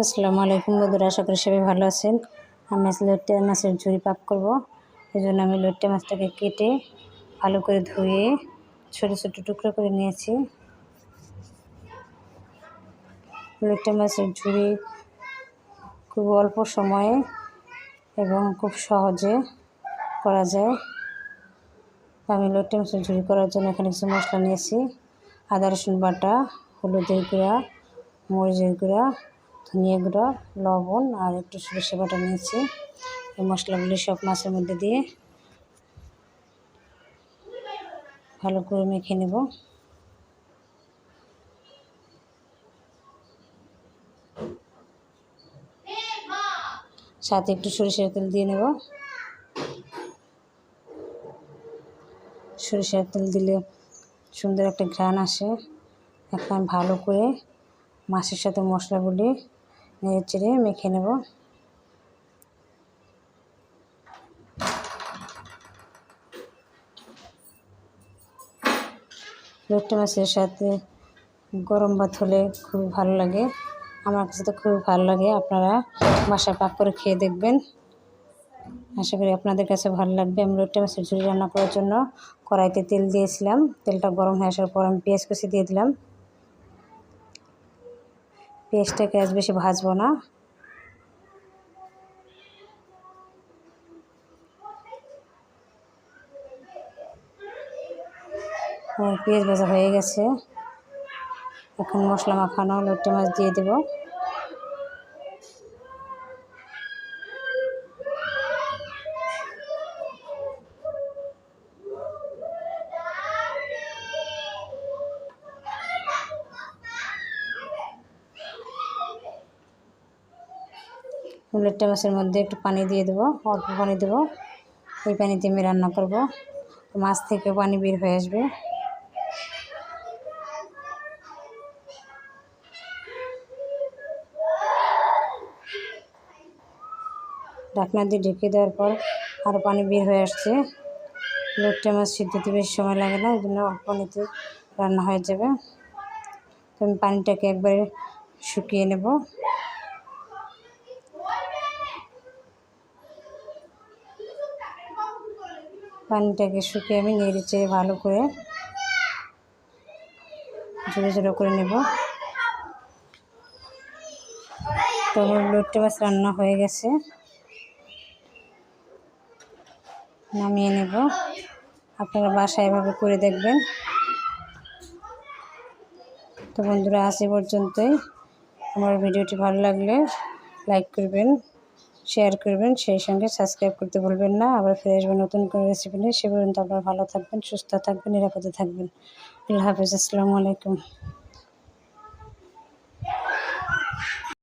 আসসালামু আলাইকুম বন্ধুরা, আশা করি সবাই ভালো আছেন। আমি লইট্টা মাছের ঝুরি পাক করব। এই জন্য আমি লইট্টা মাছটাকে কেটে ভালো করে ধুয়ে ছোট ছোট টুকরো করে নিয়েছি। লইট্টা মাছের ঝুরি খুব অল্প সময়ে এবং খুব সহজে করা যায়। আমি লইট্টা মাছের ঝুরি করার জন্য এখানে কিছু মশলা নিয়েছি: আদা রসুন বাটা, হলুদের গুঁড়া, মরিচের গুঁড়া, ধনিয়া গুঁড়া, লবণ আর একটু সরষে বাটা নিয়েছি। এই মশলাগুলি সব মাছের মধ্যে দিয়ে ভালো করে মেখে নেব। সাথে একটু সরিষার তেল দিয়ে নেব। সরিষার তেল দিলে সুন্দর একটা ঘ্রাণ আসে। এখন ভালো করে মাছের সাথে মশলাগুলি নেড়ে চেড়ে মেখে নেব। লইট্টা মাছের সাথে গরম ভাত হলে খুবই ভালো লাগে। আমার কাছে তো খুবই ভালো লাগে। আপনারা বাসায় পাক করে খেয়ে দেখবেন, আশা করি আপনাদের কাছে ভালো লাগবে। আমি লইট্টা মাছের ঝুরি রান্না করার জন্য কড়াইতে তেল দিয়েছিলাম। তেলটা গরম হয়ে আসার পর আমি পেঁয়াজ কুচি দিয়ে দিলাম। পেঁয়াজটাকে আজ বেশি ভাজবো না। পেঁয়াজ ভাজা হয়ে গেছে। এখন মশলা মাখানো লইট্টা মাছ দিয়ে দেব। লইট্টা মাছের মধ্যে একটু পানি দিয়ে দেবো, অল্প পানি দেবো। এই পানিতে আমি রান্না করব। মাছ থেকে পানি বের হয়ে আসবে। ঢাকনা দিয়ে ঢেকে দেওয়ার পর আরও পানি বের হয়ে আসছে। লইট্টা মাছ সিদ্ধতে বেশি সময় লাগে না, এই জন্য অল্প পানিতে রান্না হয়ে যাবে। তো আমি পানিটাকে একবারে শুকিয়ে নেব। পানিটাকে শুকিয়ে আমি নেড়ে চেড়ে ভালো করে ঝোড়ো ঝোড়ো করে নেব। তো আমার লইট্টা মাছ রান্না হয়ে গেছে, নামিয়ে নেব। আপনারা বাসায় এভাবে করে দেখবেন। তো বন্ধুরা, আজ এ পর্যন্তই। আমার ভিডিওটি ভালো লাগলে লাইক করবেন, শেয়ার করবেন, সেই সঙ্গে সাবস্ক্রাইব করতে ভুলবেন না। আবার ফিরে আসবেন নতুন কোনো রেসিপি নিয়ে। সে পর্যন্ত আপনারা ভালো থাকবেন, সুস্থ থাকবেন, নিরাপদে থাকবেন। আল্লাহ হাফেজ। আসসালামু আলাইকুম।